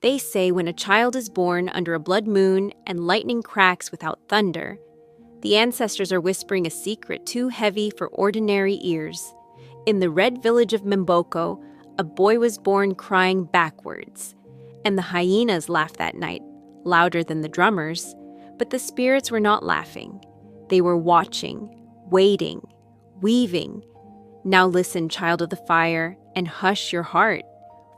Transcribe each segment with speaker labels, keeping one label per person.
Speaker 1: They say when a child is born under a blood moon and lightning cracks without thunder, the ancestors are whispering a secret too heavy for ordinary ears. In the red village of Mboko, a boy was born crying backwards, and the hyenas laughed that night, louder than the drummers. But the spirits were not laughing. They were watching, waiting, weaving. Now listen, child of the fire, and hush your heart.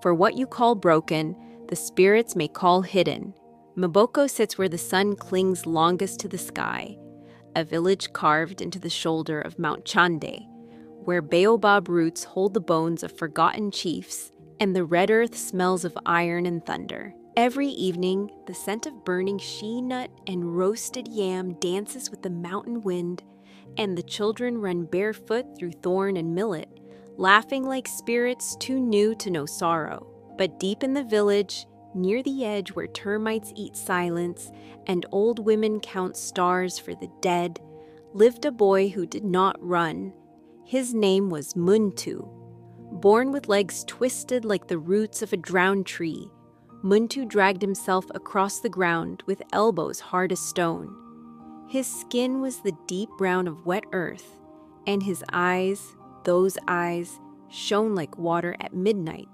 Speaker 1: For what you call broken, the spirits may call hidden. Mboko sits where the sun clings longest to the sky, a village carved into the shoulder of Mount Tchandé, where baobab roots hold the bones of forgotten chiefs, and the red earth smells of iron and thunder. Every evening, the scent of burning shea nut and roasted yam dances with the mountain wind, and the children run barefoot through thorn and millet, laughing like spirits too new to know sorrow. But deep in the village, near the edge where termites eat silence and old women count stars for the dead, lived a boy who did not run. His name was Muntu. Born with legs twisted like the roots of a drowned tree, Muntu dragged himself across the ground with elbows hard as stone. His skin was the deep brown of wet earth, and his eyes, those eyes, shone like water at midnight,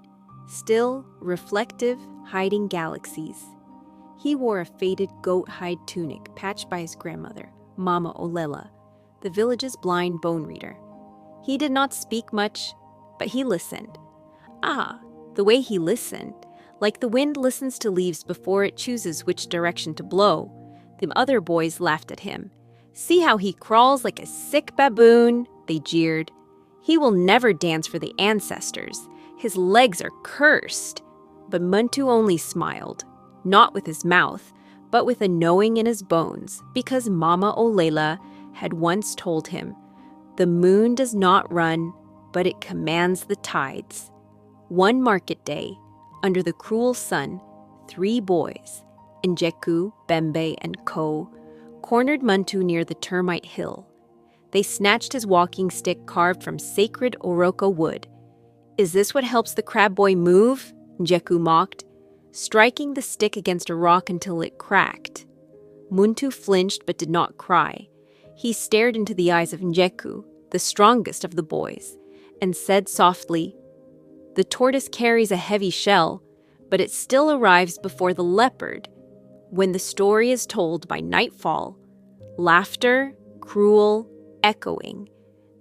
Speaker 1: still, reflective, hiding galaxies. He wore a faded goat hide tunic patched by his grandmother, Mama Olela, the village's blind bone reader. He did not speak much, but he listened. The way he listened, like the wind listens to leaves before it chooses which direction to blow. The other boys laughed at him. "See how he crawls like a sick baboon," they jeered. "He will never dance for the ancestors. His legs are cursed." But Muntu only smiled, not with his mouth, but with a knowing in his bones, because Mama Olela had once told him, "The moon does not run, but it commands the tides." One market day, under the cruel sun, 3 boys, Njeku, Bembe, and Ko, cornered Muntu near the termite hill. They snatched his walking stick carved from sacred Oroko wood. "Is this what helps the crab boy move?" Njeku mocked, striking the stick against a rock until it cracked. Muntu flinched but did not cry. He stared into the eyes of Njeku, the strongest of the boys, and said softly, "The tortoise carries a heavy shell, but it still arrives before the leopard. When the story is told by nightfall, laughter, cruel, echoing,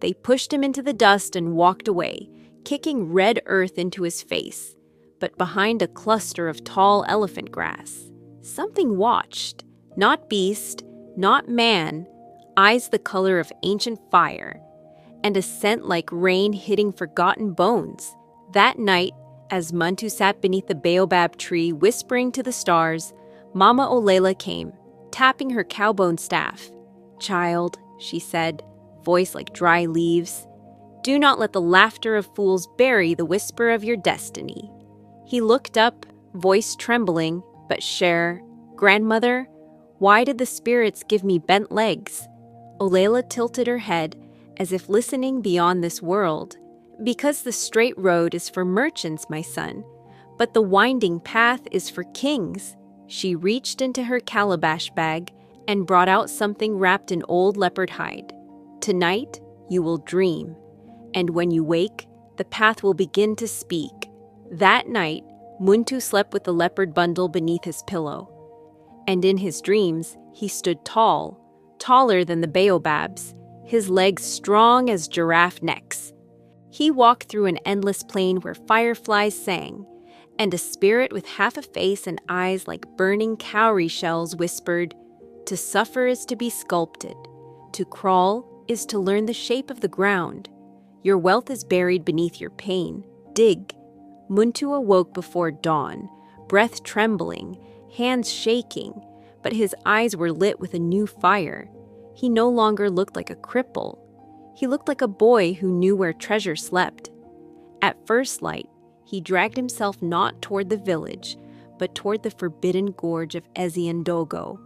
Speaker 1: they pushed him into the dust and walked away, kicking red earth into his face. But behind a cluster of tall elephant grass, something watched, not beast, not man, eyes the color of ancient fire, and a scent like rain hitting forgotten bones. That night, as Muntu sat beneath the baobab tree whispering to the stars, Mama Olela came, tapping her cowbone staff. "Child," she said, voice like dry leaves, "do not let the laughter of fools bury the whisper of your destiny." He looked up, voice trembling, but sure. "Grandmother, why did the spirits give me bent legs?" Olela tilted her head, as if listening beyond this world. "Because the straight road is for merchants, my son, but the winding path is for kings." She reached into her calabash bag and brought out something wrapped in old leopard hide. "Tonight, you will dream, and when you wake, the path will begin to speak." That night, Muntu slept with the leopard bundle beneath his pillow. And in his dreams, he stood tall, taller than the baobabs, his legs strong as giraffe necks. He walked through an endless plain where fireflies sang, and a spirit with half a face and eyes like burning cowrie shells whispered, "To suffer is to be sculpted. To crawl is to learn the shape of the ground. Your wealth is buried beneath your pain. Dig." Muntu awoke before dawn, breath trembling, hands shaking, but his eyes were lit with a new fire. He no longer looked like a cripple. He looked like a boy who knew where treasure slept. At first light, he dragged himself not toward the village, but toward the forbidden gorge of Eziandogo,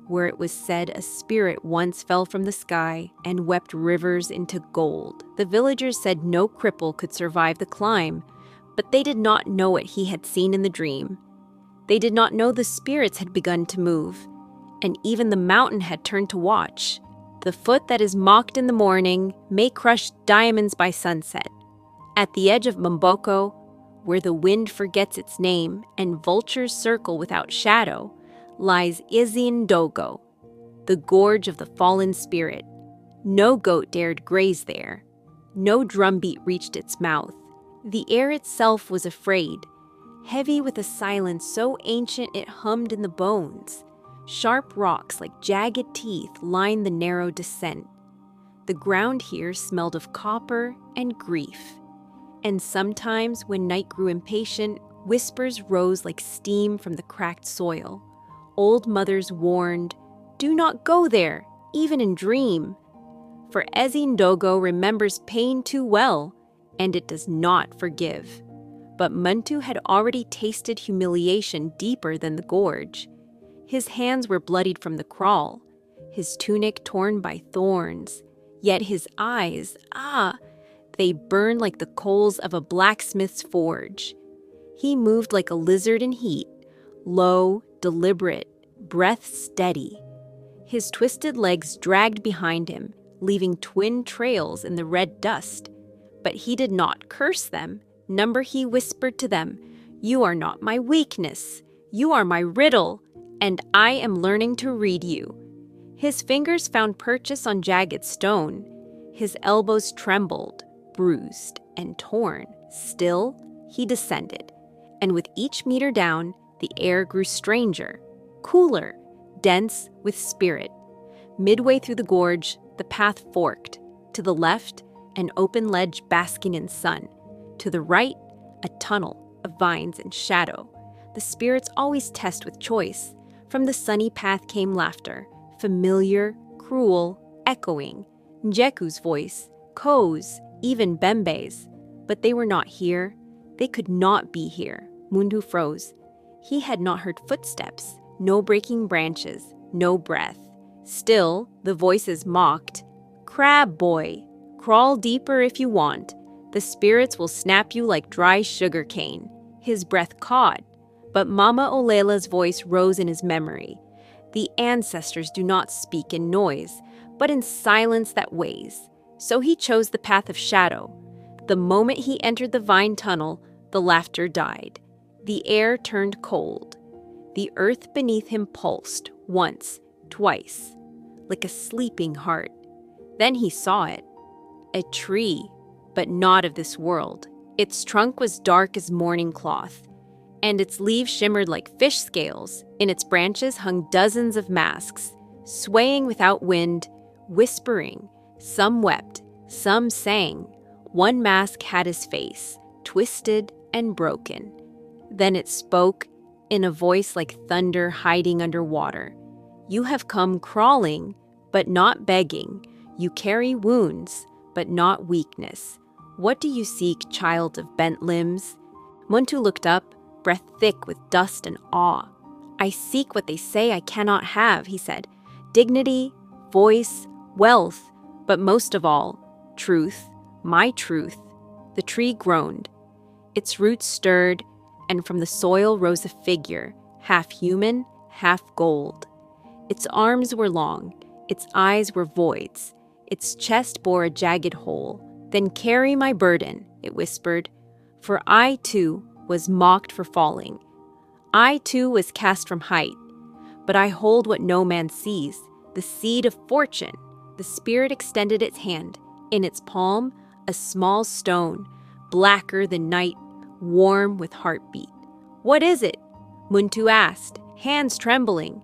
Speaker 1: where it was said a spirit once fell from the sky and wept rivers into gold. The villagers said no cripple could survive the climb, but they did not know what he had seen in the dream. They did not know the spirits had begun to move, and even the mountain had turned to watch. The foot that is mocked in the morning may crush diamonds by sunset. At the edge of Mboko, where the wind forgets its name and vultures circle without shadow, lies Ndogo, the gorge of the fallen spirit. No goat dared graze there. No drumbeat reached its mouth. The air itself was afraid, heavy with a silence so ancient it hummed in the bones. Sharp rocks like jagged teeth lined the narrow descent. The ground here smelled of copper and grief. And sometimes, when night grew impatient, whispers rose like steam from the cracked soil. Old mothers warned, "Do not go there, even in dream." For Ndogo remembers pain too well, and it does not forgive. But Muntu had already tasted humiliation deeper than the gorge. His hands were bloodied from the crawl, his tunic torn by thorns, yet his eyes, they burned like the coals of a blacksmith's forge. He moved like a lizard in heat, low, deliberate, breath steady. His twisted legs dragged behind him, leaving twin trails in the red dust. But he did not curse them. Number he whispered to them, "You are not my weakness. You are my riddle, and I am learning to read you." His fingers found purchase on jagged stone. His elbows trembled, bruised, and torn. Still, he descended, and with each meter down, the air grew stranger, cooler, dense with spirit. Midway through the gorge, the path forked. To the left, an open ledge basking in sun. To the right, a tunnel of vines and shadow. The spirits always test with choice. From the sunny path came laughter, familiar, cruel, echoing. Njeku's voice, Ko's, even Bembe's. But they were not here. They could not be here. Muntu froze. He had not heard footsteps, no breaking branches, no breath. Still, the voices mocked. "Crab boy, crawl deeper if you want. The spirits will snap you like dry sugar cane." His breath caught, but Mama Olela's voice rose in his memory. The ancestors do not speak in noise, but in silence that weighs. So he chose the path of shadow. The moment he entered the vine tunnel, the laughter died. The air turned cold. The earth beneath him pulsed, once, twice, like a sleeping heart. Then he saw it. A tree, but not of this world. Its trunk was dark as mourning cloth, and its leaves shimmered like fish scales. In its branches hung dozens of masks, swaying without wind, whispering. Some wept, some sang. One mask had his face, twisted and broken. Then it spoke, in a voice like thunder hiding under water. "You have come crawling, but not begging. You carry wounds, but not weakness. What do you seek, child of bent limbs?" Muntu looked up, breath thick with dust and awe. "I seek what they say I cannot have," he said. "Dignity, voice, wealth, but most of all, truth, my truth." The tree groaned. Its roots stirred, and from the soil rose a figure, half human, half gold. Its arms were long, its eyes were voids, its chest bore a jagged hole. "Then carry my burden," it whispered, "for I, too, was mocked for falling. I, too, was cast from height. But I hold what no man sees, the seed of fortune." The spirit extended its hand. In its palm, a small stone, blacker than night, warm with heartbeat. "What is it?" Muntu asked, hands trembling.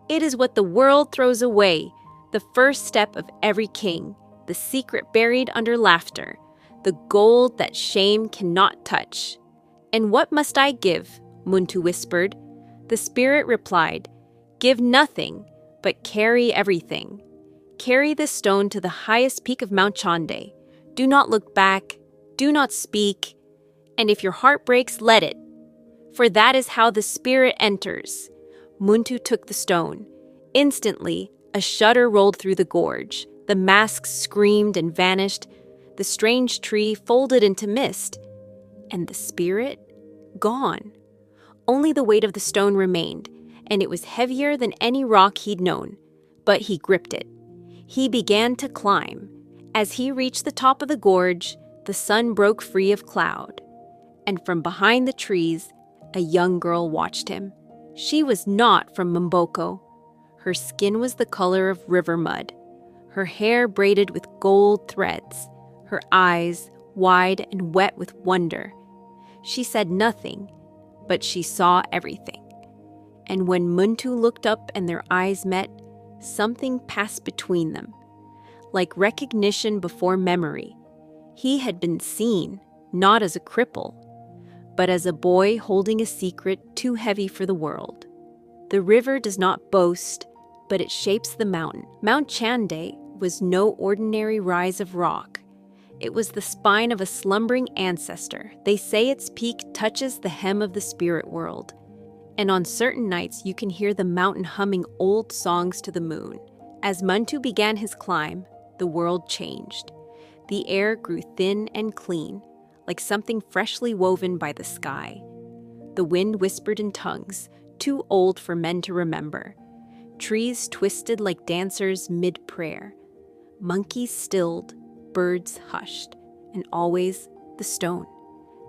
Speaker 1: "It is what the world throws away, the first step of every king, the secret buried under laughter, the gold that shame cannot touch." "And what must I give?" Muntu whispered. The spirit replied, "Give nothing, but carry everything. Carry this stone to the highest peak of Mount Tchandé. Do not look back, do not speak, and if your heart breaks, let it. For that is how the spirit enters." Muntu took the stone. Instantly, a shudder rolled through the gorge. The masks screamed and vanished. The strange tree folded into mist. And the spirit? Gone. Only the weight of the stone remained, and it was heavier than any rock he'd known. But he gripped it. He began to climb. As he reached the top of the gorge, the sun broke free of cloud. And from behind the trees, a young girl watched him. She was not from Mboko. Her skin was the color of river mud, her hair braided with gold threads, her eyes wide and wet with wonder. She said nothing, but she saw everything. And when Muntu looked up and their eyes met, something passed between them. Like recognition before memory, he had been seen, not as a cripple, but as a boy holding a secret too heavy for the world. The river does not boast, but it shapes the mountain. Mount Tchandé was no ordinary rise of rock. It was the spine of a slumbering ancestor. They say its peak touches the hem of the spirit world. And on certain nights, you can hear the mountain humming old songs to the moon. As Muntu began his climb, the world changed. The air grew thin and clean, like something freshly woven by the sky. The wind whispered in tongues, too old for men to remember. Trees twisted like dancers mid-prayer. Monkeys stilled, birds hushed, and always the stone.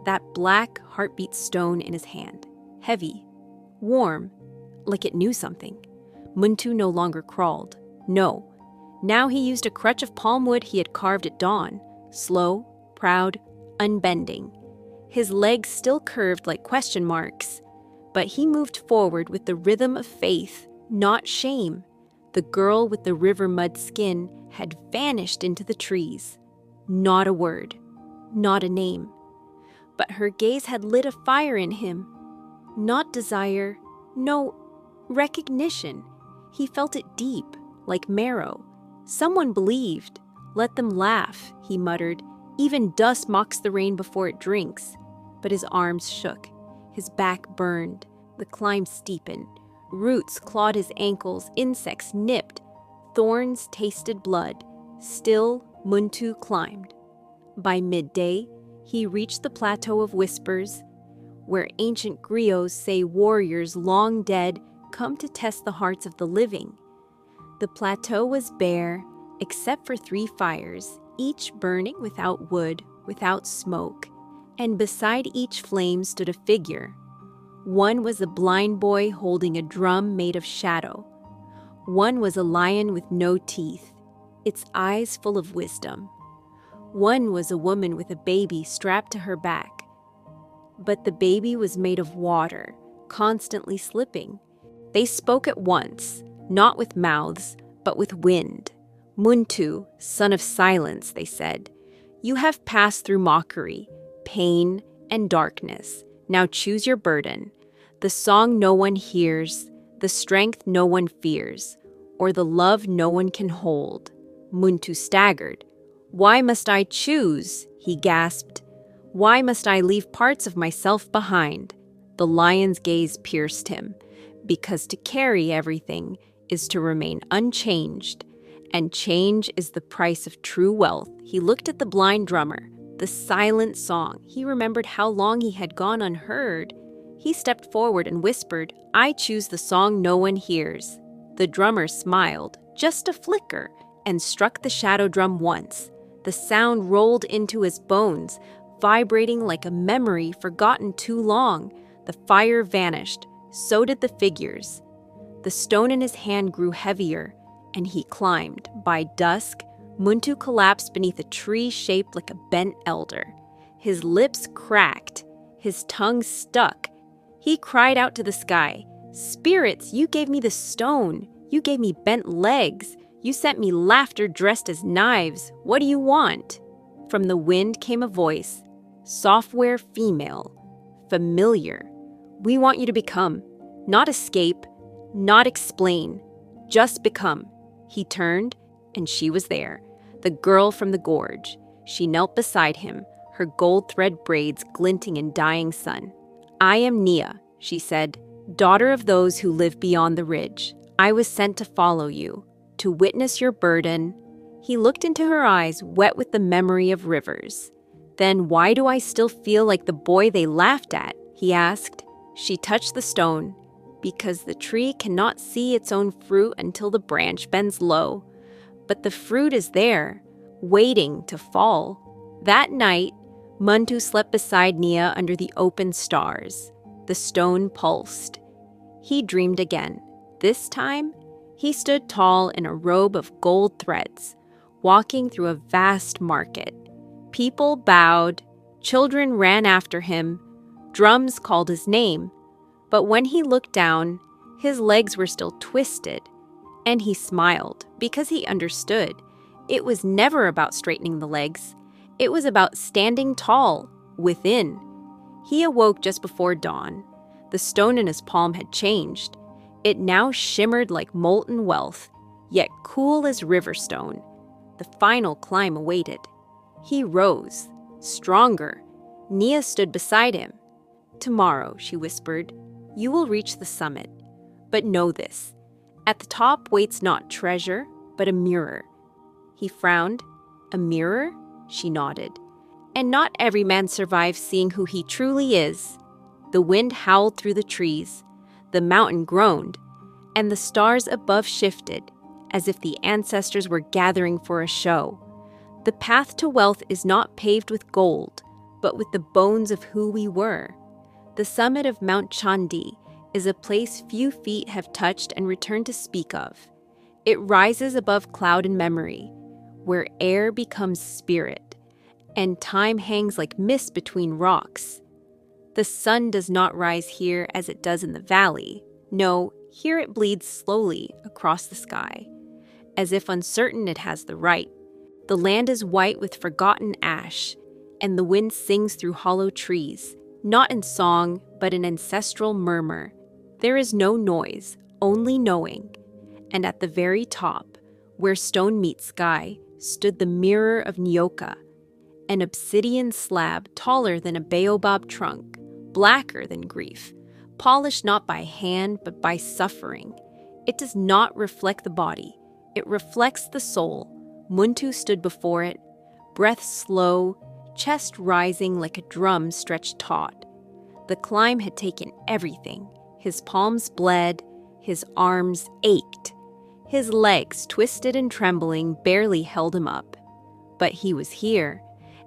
Speaker 1: That black heartbeat stone in his hand, heavy, warm, like it knew something. Muntu no longer crawled. No. Now he used a crutch of palm wood he had carved at dawn, slow, proud, unbending. His legs still curved like question marks, but he moved forward with the rhythm of faith, not shame. The girl with the river mud skin had vanished into the trees. Not a word, not a name. But her gaze had lit a fire in him. Not desire, no, recognition. He felt it deep, like marrow. Someone believed. Let them laugh, he muttered. Even dust mocks the rain before it drinks. But his arms shook. His back burned. The climb steepened. Roots clawed his ankles. Insects nipped. Thorns tasted blood. Still, Muntu climbed. By midday, he reached the plateau of whispers, where ancient griots say warriors long dead come to test the hearts of the living. The plateau was bare, except for 3 fires, each burning without wood, without smoke, and beside each flame stood a figure. One was a blind boy holding a drum made of shadow. One was a lion with no teeth, its eyes full of wisdom. One was a woman with a baby strapped to her back. But the baby was made of water, constantly slipping. They spoke at once, not with mouths, but with wind. Muntu, son of silence, they said, you have passed through mockery, pain, and darkness. Now choose your burden. The song no one hears, the strength no one fears, or the love no one can hold. Muntu staggered. Why must I choose? He gasped. Why must I leave parts of myself behind? The lion's gaze pierced him, because to carry everything is to remain unchanged, and change is the price of true wealth. He looked at the blind drummer, the silent song. He remembered how long he had gone unheard. He stepped forward and whispered, I choose the song no one hears. The drummer smiled, just a flicker, and struck the shadow drum once. The sound rolled into his bones, vibrating like a memory forgotten too long. The fire vanished. So did the figures. The stone in his hand grew heavier, and he climbed. By dusk, Muntu collapsed beneath a tree shaped like a bent elder. His lips cracked. His tongue stuck. He cried out to the sky, Spirits, you gave me the stone. You gave me bent legs. You sent me laughter dressed as knives. What do you want? From the wind came a voice, software female, familiar. We want you to become, not escape, not explain, just become. He turned, and she was there, the girl from the gorge. She knelt beside him, her gold thread braids glinting in dying sun. I am Nia, she said, daughter of those who live beyond the ridge. I was sent to follow you, to witness your burden. He looked into her eyes, wet with the memory of rivers. Then why do I still feel like the boy they laughed at? He asked. She touched the stone, because the tree cannot see its own fruit until the branch bends low. But the fruit is there, waiting to fall. That night, Muntu slept beside Nia under the open stars. The stone pulsed. He dreamed again. This time, he stood tall in a robe of gold threads, walking through a vast market. People bowed, children ran after him, drums called his name. But when he looked down, his legs were still twisted, and he smiled because he understood. It was never about straightening the legs. It was about standing tall, within. He awoke just before dawn. The stone in his palm had changed. It now shimmered like molten wealth, yet cool as river stone. The final climb awaited. He rose, stronger. Nia stood beside him. "Tomorrow," she whispered, "you will reach the summit. But know this, at the top waits not treasure, but a mirror." He frowned. "A mirror?" She nodded. "And not every man survives seeing who he truly is." The wind howled through the trees. The mountain groaned, and the stars above shifted, as if the ancestors were gathering for a show. The path to wealth is not paved with gold, but with the bones of who we were. The summit of Mount Tchandé is a place few feet have touched and returned to speak of. It rises above cloud and memory, where air becomes spirit, and time hangs like mist between rocks. The sun does not rise here as it does in the valley. No, here it bleeds slowly across the sky, as if uncertain it has the right. The land is white with forgotten ash, and the wind sings through hollow trees, not in song, but in ancestral murmur. There is no noise, only knowing. And at the very top, where stone meets sky, stood the mirror of Nyoka, an obsidian slab taller than a baobab trunk, blacker than grief, polished not by hand but by suffering. It does not reflect the body, it reflects the soul. Muntu stood before it, breath slow, chest rising like a drum stretched taut. The climb had taken everything. His palms bled, his arms ached. His legs, twisted and trembling, barely held him up. But he was here,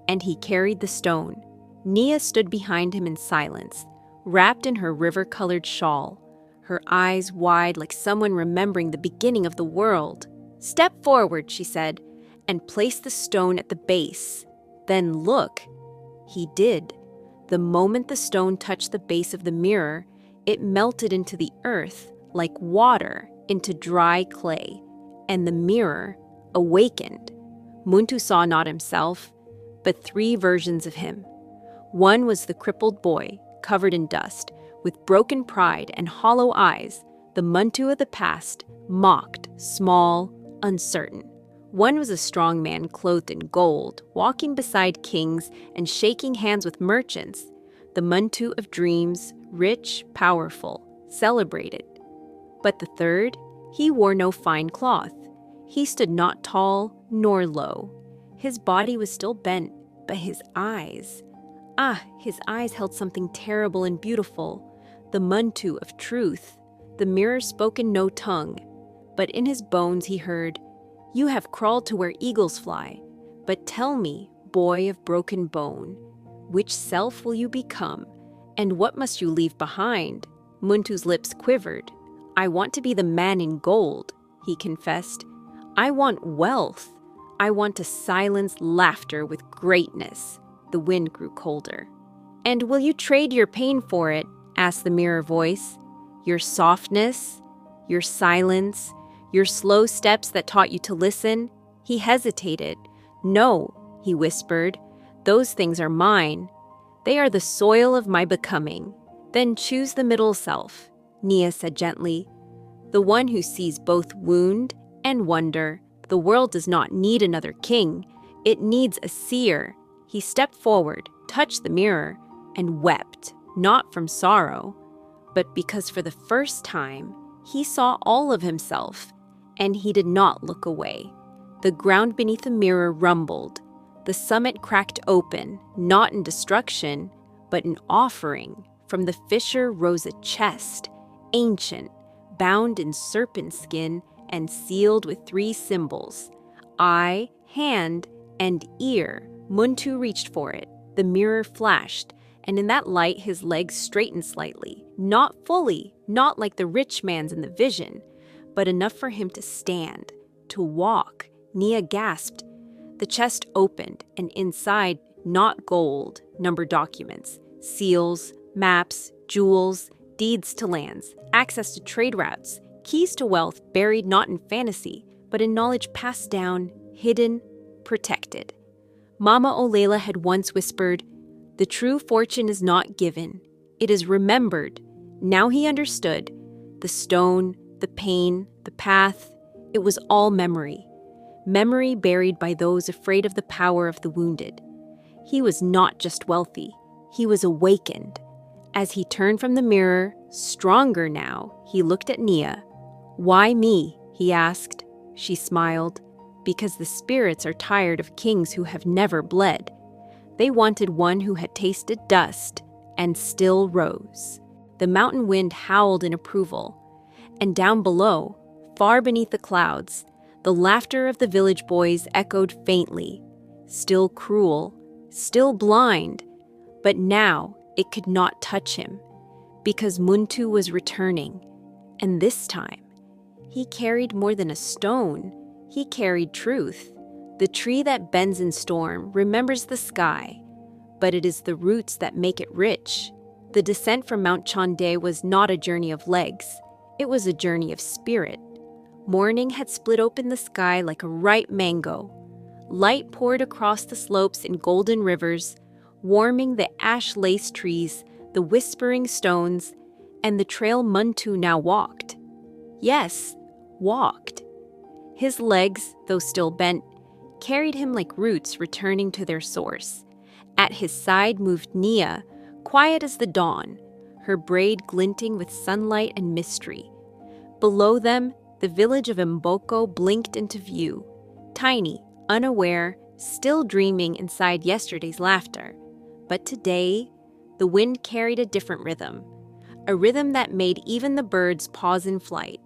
Speaker 1: and he carried the stone. Nia stood behind him in silence, wrapped in her river-colored shawl, her eyes wide like someone remembering the beginning of the world. "Step forward," she said, "and place the stone at the base. Then look." He did. The moment the stone touched the base of the mirror, it melted into the earth like water into dry clay, and the mirror awakened. Muntu saw not himself, but three versions of him. One was the crippled boy, covered in dust, with broken pride and hollow eyes, the Muntu of the past, mocked, small, uncertain. One was a strong man clothed in gold, walking beside kings and shaking hands with merchants, the Muntu of dreams, rich, powerful, celebrated. But the third, he wore no fine cloth. He stood not tall nor low. His body was still bent, but his eyes, his eyes held something terrible and beautiful, the Muntu of truth. The mirror spoke in no tongue, but in his bones he heard, "You have crawled to where eagles fly, but tell me, boy of broken bone, which self will you become, and what must you leave behind?" Muntu's lips quivered. "I want to be the man in gold," he confessed. "I want wealth. I want to silence laughter with greatness." The wind grew colder. "And will you trade your pain for it?" asked the mirror voice. "Your softness, your silence, your slow steps that taught you to listen?" He hesitated. "No," he whispered, "those things are mine. They are the soil of my becoming." "Then choose the middle self," Nia said gently. "The one who sees both wound and wonder. The world does not need another king. It needs a seer." He stepped forward, touched the mirror, and wept, not from sorrow, but because for the first time he saw all of himself, and he did not look away. The ground beneath the mirror rumbled. The summit cracked open, not in destruction, but in offering, From the fissure rose a chest, ancient, bound in serpent skin and sealed with 3 symbols: eye, hand, and ear. Muntu reached for it. The mirror flashed, and in that light his legs straightened slightly. Not fully, not like the rich man's in the vision, but enough for him to stand, to walk. Nia gasped. The chest opened, and inside, not gold, numbered documents, seals, maps, jewels, deeds to lands, access to trade routes, keys to wealth buried not in fantasy, but in knowledge passed down, hidden, protected. Mama Olela had once whispered, "The true fortune is not given, it is remembered." Now he understood. The stone, the pain, the path, it was all memory. Memory buried by those afraid of the power of the wounded. He was not just wealthy, he was awakened. As he turned from the mirror, stronger now, he looked at Nia. "Why me?" he asked. She smiled. "Because the spirits are tired of kings who have never bled. They wanted one who had tasted dust and still rose." The mountain wind howled in approval. And down below, far beneath the clouds, the laughter of the village boys echoed faintly. Still cruel, still blind, but now it could not touch him, because Muntu was returning. And this time, he carried more than a stone. He carried truth. The tree that bends in storm remembers the sky, but it is the roots that make it rich. The descent from Mount Tchandé was not a journey of legs. It was a journey of spirit. Morning had split open the sky like a ripe mango. Light poured across the slopes in golden rivers, warming the ash-laced trees, the whispering stones, and the trail Muntu now walked. Yes, walked. His legs, though still bent, carried him like roots returning to their source. At his side moved Nia, quiet as the dawn, her braid glinting with sunlight and mystery. Below them, the village of Mboko blinked into view, tiny, unaware, still dreaming inside yesterday's laughter. But today, the wind carried a different rhythm, a rhythm that made even the birds pause in flight.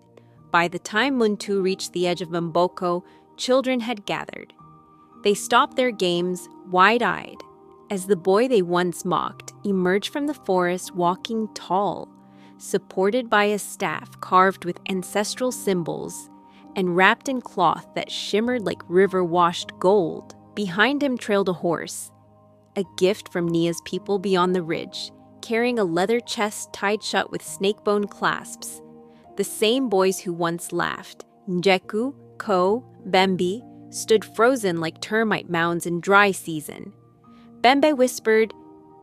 Speaker 1: By the time Muntu reached the edge of Mboko, children had gathered. They stopped their games, wide-eyed, as the boy they once mocked emerged from the forest walking tall, supported by a staff carved with ancestral symbols and wrapped in cloth that shimmered like river-washed gold. Behind him trailed a horse, a gift from Nia's people beyond the ridge, carrying a leather chest tied shut with snakebone clasps. The same boys who once laughed, Njeku, Ko, Bembe, stood frozen like termite mounds in dry season. Bembe whispered,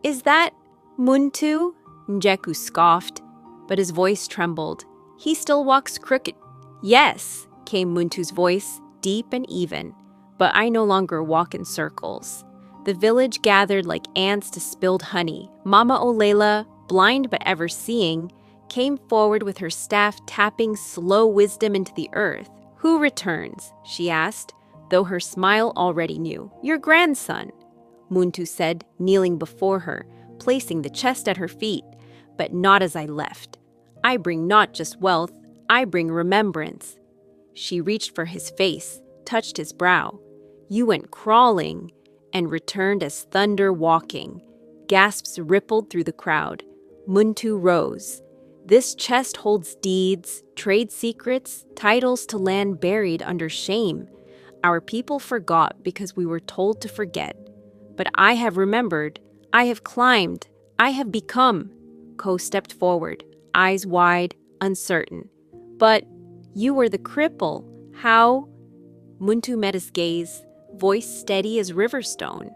Speaker 1: "Is that Muntu?" Njeku scoffed, but his voice trembled. "He still walks crooked." "Yes," came Muntu's voice, deep and even, "but I no longer walk in circles." The village gathered like ants to spilled honey. Mama Olela, blind but ever seeing, came forward with her staff tapping slow wisdom into the earth. "Who returns?" she asked, though her smile already knew. "Your grandson," Muntu said, kneeling before her, placing the chest at her feet. "But not as I left. I bring not just wealth, I bring remembrance." She reached for his face, touched his brow. "You went crawling and returned as thunder walking." Gasps rippled through the crowd. Muntu rose. "This chest holds deeds, trade secrets, titles to land buried under shame. Our people forgot because we were told to forget. But I have remembered, I have climbed, I have become." Ko stepped forward, eyes wide, uncertain. "But you were the cripple. How?" Muntu met his gaze, voice steady as river stone.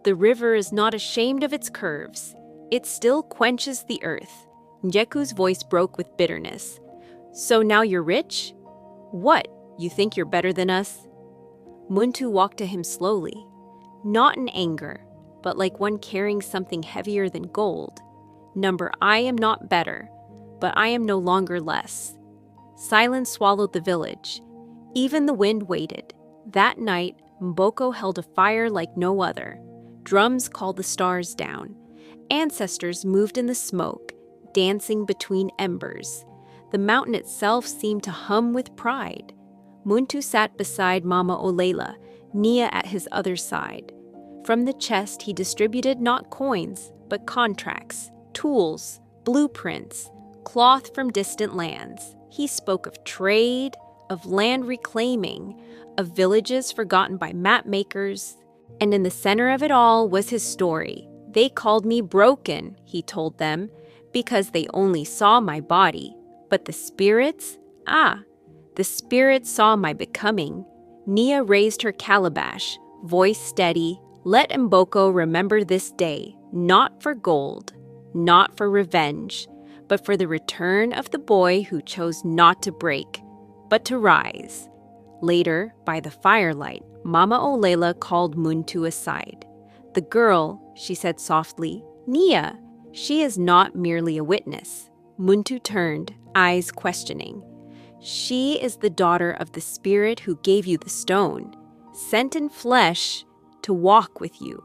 Speaker 1: "The river is not ashamed of its curves. It still quenches the earth." Njeku's voice broke with bitterness. "So now you're rich? What, you think you're better than us?" Muntu walked to him slowly, not in anger, but like one carrying something heavier than gold. "Number, I am not better, but I am no longer less." Silence swallowed the village. Even the wind waited. That night, Mboko held a fire like no other. Drums called the stars down. Ancestors moved in the smoke, dancing between embers. The mountain itself seemed to hum with pride. Muntu sat beside Mama Olela, Nia at his other side. From the chest he distributed not coins, but contracts, tools, blueprints, cloth from distant lands. He spoke of trade, of land reclaiming, of villages forgotten by map makers. And in the center of it all was his story. They called me broken, he told them, because they only saw my body. But the spirits? The spirits saw my becoming. Nia raised her calabash, voice steady. Let Mboko remember this day, not for gold, not for revenge, but for the return of the boy who chose not to break, but to rise. Later, by the firelight, Mama Olela called Muntu aside. The girl, she said softly, Nia, she is not merely a witness. Muntu turned, eyes questioning. She is the daughter of the spirit who gave you the stone, sent in flesh to walk with you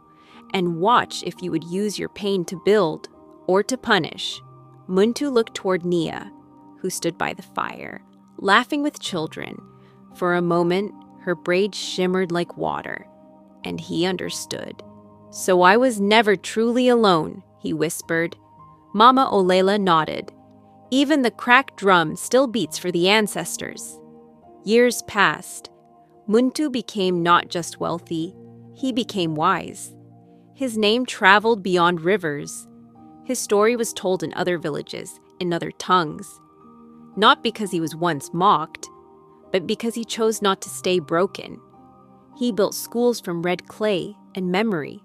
Speaker 1: and watch if you would use your pain to build or to punish. Muntu looked toward Nia, who stood by the fire, laughing with children. For a moment, her braids shimmered like water, and he understood. So I was never truly alone, he whispered. Mama Olela nodded. Even the cracked drum still beats for the ancestors. Years passed. Muntu became not just wealthy, he became wise. His name traveled beyond rivers. His story was told in other villages, in other tongues. Not because he was once mocked, but because he chose not to stay broken. He built schools from red clay and memory.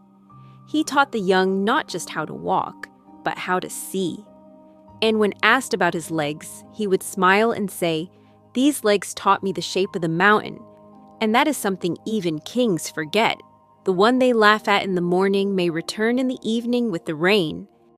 Speaker 1: He taught the young not just how to walk, but how to see. And when asked about his legs, he would smile and say, "These legs taught me the shape of the mountain." And that is something even kings forget. The one they laugh at in the morning may return in the evening with the rain.